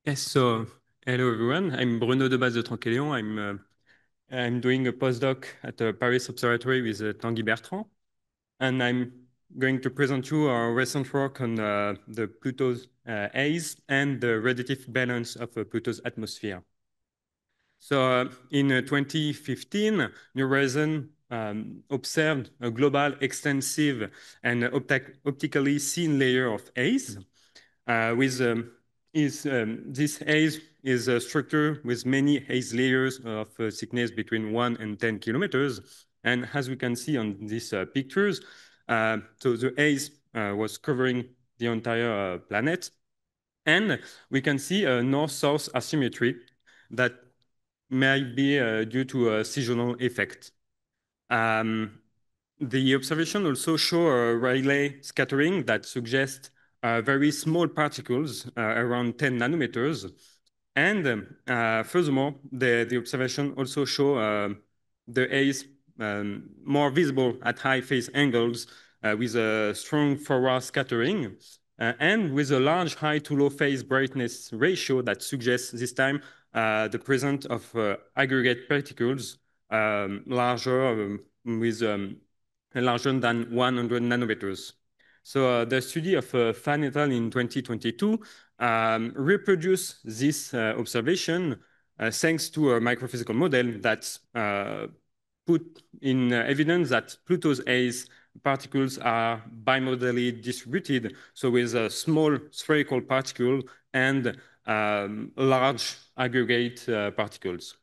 Yes, so hello everyone. I'm Bruno de Batz de Trenquelléon. I'm doing a postdoc at the Paris Observatory with Tanguy Bertrand, and I'm going to present you our recent work on the Pluto's haze and the radiative balance of Pluto's atmosphere. So in 2015, New Horizons observed a global, extensive, and optically thin layer of haze with this haze is a structure with many haze layers of thickness between 1 and 10 kilometers. And as we can see on these pictures, so the haze was covering the entire planet. And we can see a north-south asymmetry that may be due to a seasonal effect. Um, the observation also show a Rayleigh scattering that suggests very small particles around 10 nanometers. And furthermore, the observation also show the haze more visible at high phase angles with a strong forward scattering and with a large high to low phase brightness ratio that suggests this time the presence of aggregate particles larger with larger than 100 nanometers. So the study of Fan et al. In 2022 reproduced this observation thanks to a microphysical model that put in evidence that Pluto's haze particles are bimodally distributed, so with a small spherical particle and large aggregate particles.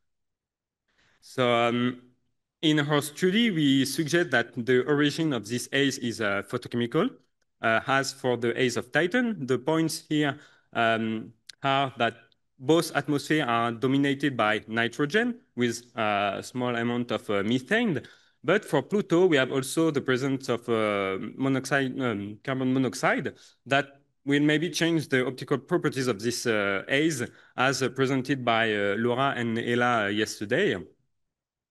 So in our study, we suggest that the origin of this haze is photochemical. As for the haze of Titan, the points here are that both atmospheres are dominated by nitrogen with a small amount of methane. But for Pluto, we have also the presence of carbon monoxide that will maybe change the optical properties of this haze as presented by Laura and Ella yesterday.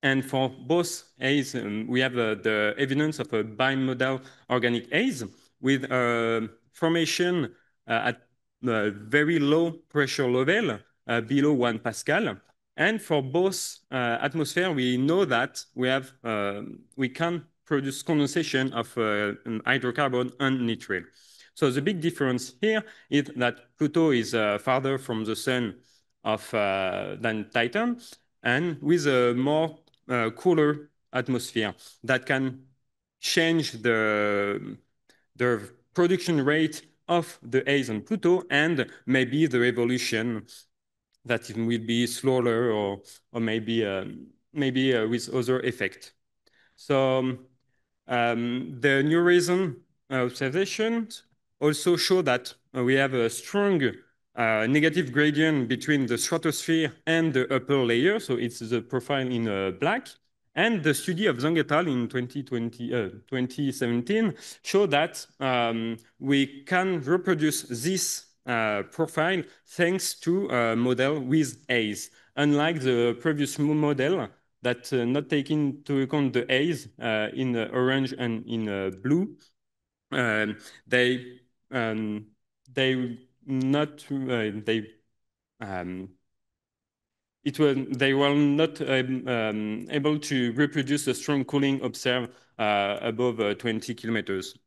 And for both haze, we have the evidence of a bimodal organic haze with a formation at a very low pressure level, below 1 Pascal. And for both atmosphere, we know that we can produce condensation of hydrocarbon and nitrate. So the big difference here is that Pluto is farther from the sun than Titan, and with a more cooler atmosphere that can change the production rate of the haze on Pluto and maybe the evolution that it will be slower or maybe with other effect. So the new reason observations also show that we have a strong negative gradient between the stratosphere and the upper layer. So it's the profile in black. And the study of Zhang et al. In 2017 showed that we can reproduce this profile thanks to a model with haze, unlike the previous model that not taking into account the haze in orange and in blue. Um, they they not they they were not able to reproduce a strong cooling observed above 20 kilometers.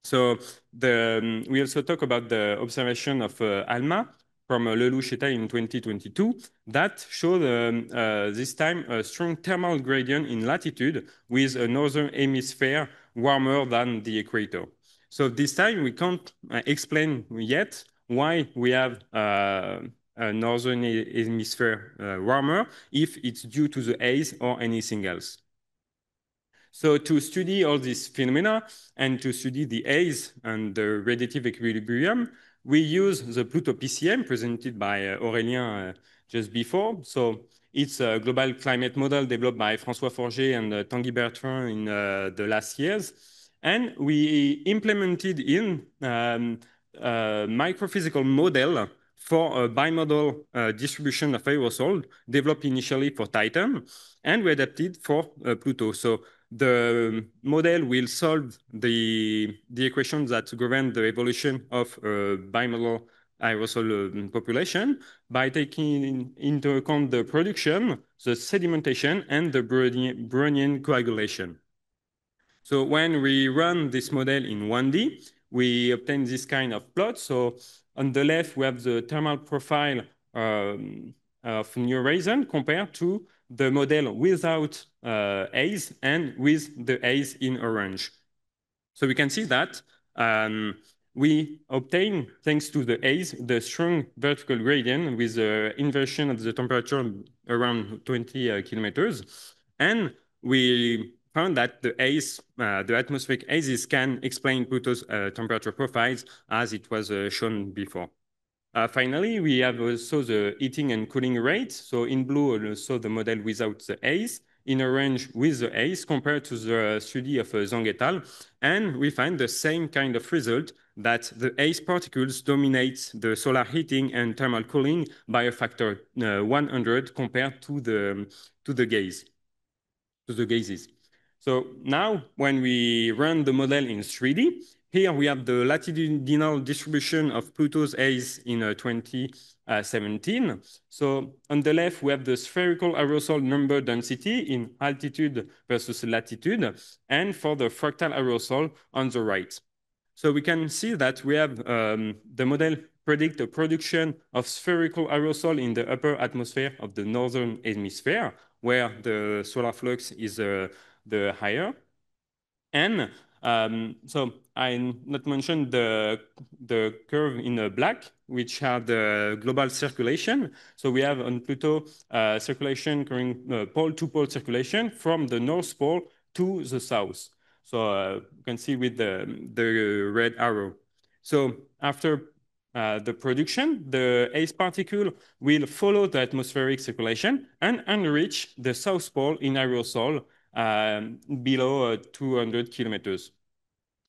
So we also talk about the observation of ALMA from Lelouch et al. In 2022 that showed this time a strong thermal gradient in latitude with a northern hemisphere warmer than the equator. So this time we can't explain yet why we have a northern hemisphere warmer, if it's due to the haze or anything else. So to study all these phenomena and to study the haze and the radiative equilibrium, we use the Pluto PCM presented by Aurélien just before. So it's a global climate model developed by François Forget and Tanguy Bertrand in the last years. And we implemented in a microphysical model for a bimodal distribution of aerosol developed initially for Titan, and we adapted for Pluto. So the model will solve the equations that govern the evolution of bimodal aerosol population by taking into account the production, the sedimentation, and the Brownian coagulation. So when we run this model in 1D, we obtain this kind of plot. So on the left, we have the thermal profile of new resin compared to the model without haze and with the haze in orange. So we can see that we obtain, thanks to the haze, the strong vertical gradient with the inversion of the temperature around 20 kilometers. And we found that the haze, the atmospheric hazes can explain Pluto's temperature profiles as it was shown before. Finally, we have also the heating and cooling rate. So in blue, also the model without the haze, in orange with the haze compared to the study of Zhang et al. And we find the same kind of result that the haze particles dominate the solar heating and thermal cooling by a factor 100 compared to the gaze, to the gases. So now when we run the model in 3D, here we have the latitudinal distribution of Pluto's haze in 2017. So on the left, we have the spherical aerosol number density in altitude versus latitude, and for the fractal aerosol on the right. So we can see that we have the model predict the production of spherical aerosol in the upper atmosphere of the northern hemisphere, where the solar flux is the higher. And so I not mentioned the curve in black, which are the global circulation. So we have on Pluto circulation going pole-to-pole circulation from the North Pole to the south. So you can see with the red arrow. So after the production, the haze particle will follow the atmospheric circulation and enrich the South Pole in aerosol below 200 kilometers.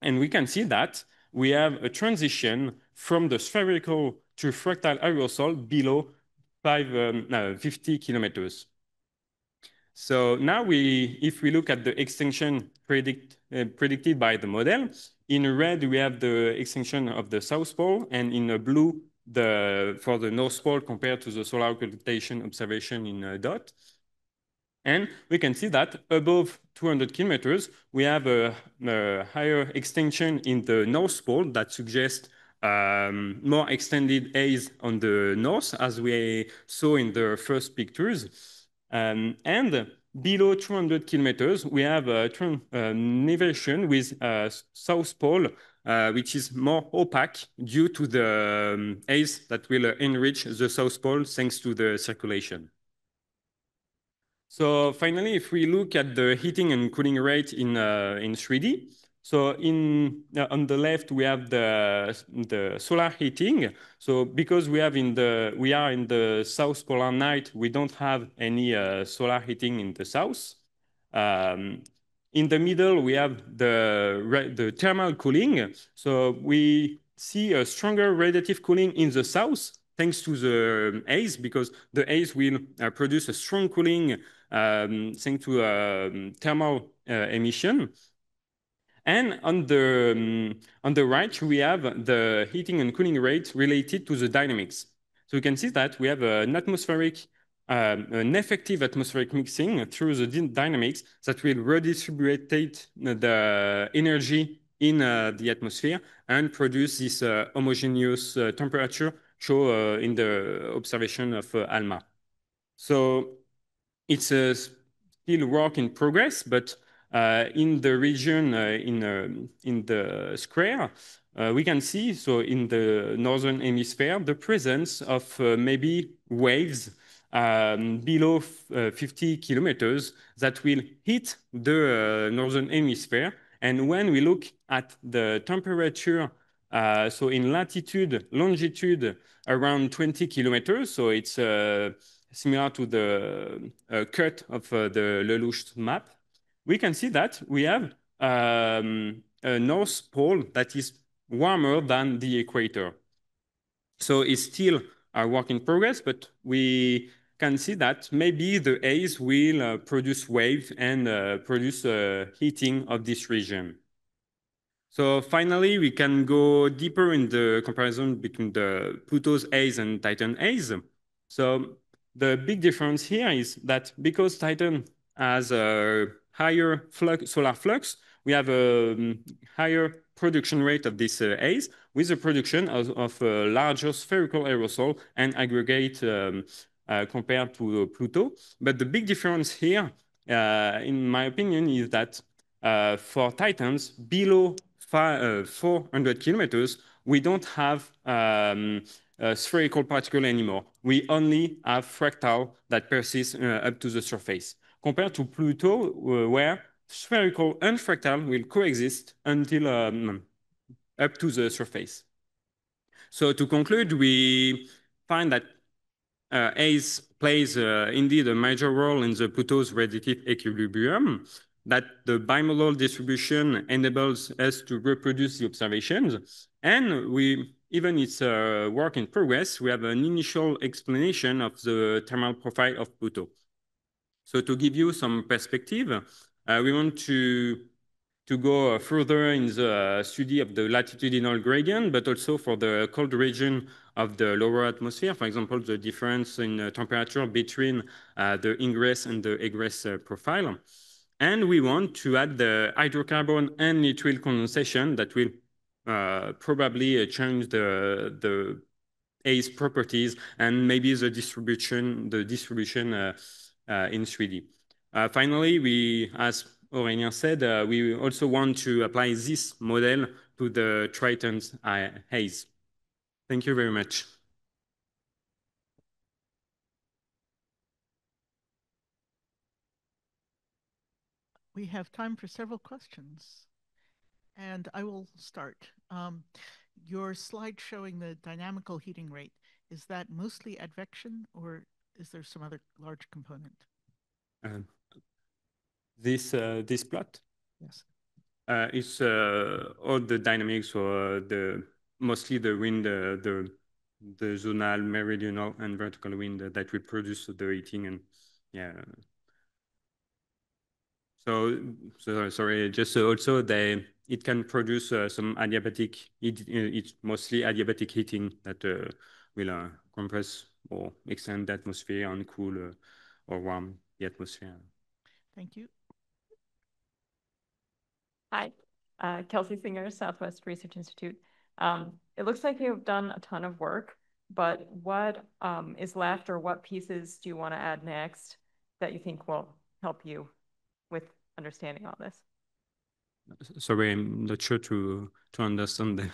And we can see that we have a transition from the spherical to fractal aerosol below 50 kilometers. So now if we look at the extinction predicted by the model, in red we have the extinction of the South Pole, and in blue for the North Pole compared to the solar occultation observation in dot. And we can see that above 200 kilometers, we have a higher extinction in the North Pole that suggests more extended haze on the north, as we saw in the first pictures. And below 200 kilometers, we have a nivellation with South Pole, which is more opaque due to the haze that will enrich the South Pole thanks to the circulation. So finally, if we look at the heating and cooling rate in 3D, so on the left we have the solar heating. So because we are in the south polar night, we don't have any solar heating in the south. In the middle we have the thermal cooling. So we see a stronger radiative cooling in the south, thanks to the haze, because the haze will produce a strong cooling thanks to thermal emission. And on the right, we have the heating and cooling rate related to the dynamics. So you can see that we have an effective atmospheric mixing through the dynamics that will redistribute the energy in the atmosphere and produce this homogeneous temperature shown in the observation of ALMA. So it's a still work in progress, but in the region, in the square, we can see, so in the northern hemisphere, the presence of maybe waves below 50 kilometers that will hit the northern hemisphere. And when we look at the temperature, so in latitude, longitude, around 20 kilometers, so it's similar to the cut of the Lelouch map, we can see that we have a North Pole that is warmer than the equator. So it's still a work in progress, but we can see that maybe the haze will produce waves and produce heating of this region. So finally, we can go deeper in the comparison between the Pluto's A's and Titan A's. So the big difference here is that because Titan has a higher solar flux, we have a higher production rate of these A's with the production of a larger spherical aerosol and aggregate compared to Pluto. But the big difference here, in my opinion, is that for Titans below 400 kilometers, we don't have spherical particle anymore. We only have fractal that persist up to the surface, compared to Pluto, where spherical and fractal will coexist until up to the surface. So to conclude, we find that ACE plays indeed a major role in the Pluto's relative equilibrium, that the bimodal distribution enables us to reproduce the observations. And even it's a work in progress, we have an initial explanation of the thermal profile of Pluto. So to give you some perspective, we want to go further in the study of the latitudinal gradient, but also for the cold region of the lower atmosphere. For example, the difference in temperature between the ingress and the egress profile. And we want to add the hydrocarbon and nitrile condensation that will probably change the ACE properties and maybe the distribution in 3D. Finally, as Aurélien said, we also want to apply this model to the Triton's haze. Thank you very much. We have time for several questions, and I will start. Your slide showing the dynamical heating rate, is that mostly advection, or is there some other large component? This plot? Yes. It's all the dynamics, or mostly the wind, the zonal, meridional, and vertical wind that we produce the heating, and yeah. So sorry, just also it can produce some adiabatic. It's mostly adiabatic heating that will compress or extend the atmosphere and cool or warm the atmosphere. Thank you. Hi, Kelsey Singer, Southwest Research Institute. It looks like you've done a ton of work, but what is left, or what pieces do you want to add next that you think will help you with understanding all this? Sorry, I'm not sure to understand the...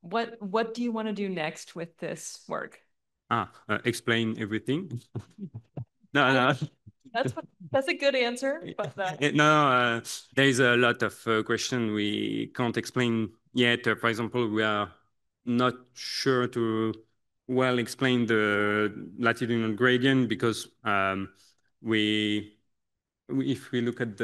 What do you want to do next with this work? Explain everything. No. That's a good answer, but no, there is a lot of questions we can't explain yet. For example, we are not sure to well explain the latitudinal gradient because if we look at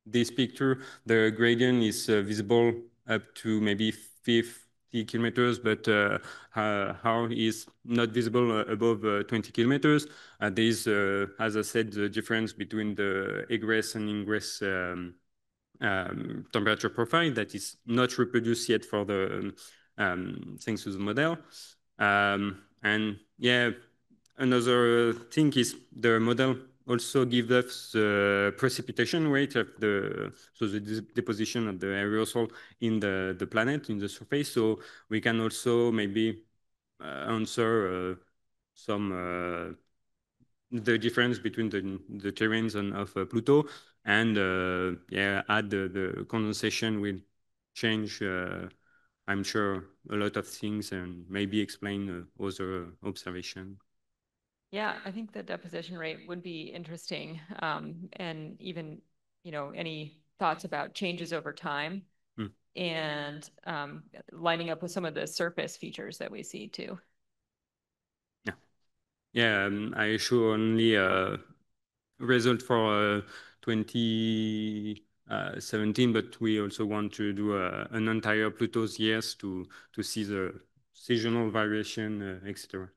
this picture, the gradient is visible up to maybe 50 kilometers, but how is not visible above 20 kilometers. There is, as I said, the difference between the egress and ingress temperature profile that is not reproduced yet for the thanks to the model. And yeah, another thing is the model also gives us the precipitation rate of the deposition of the aerosol in the planet, in the surface. So we can also maybe answer some the difference between the terrains of Pluto, and yeah, add the condensation will change. I'm sure a lot of things, and maybe explain other observation. Yeah, I think the deposition rate would be interesting, and even any thoughts about changes over time, and lining up with some of the surface features that we see too. Yeah, I show only result for 2017, but we also want to do an entire Pluto's years to see the seasonal variation, etc.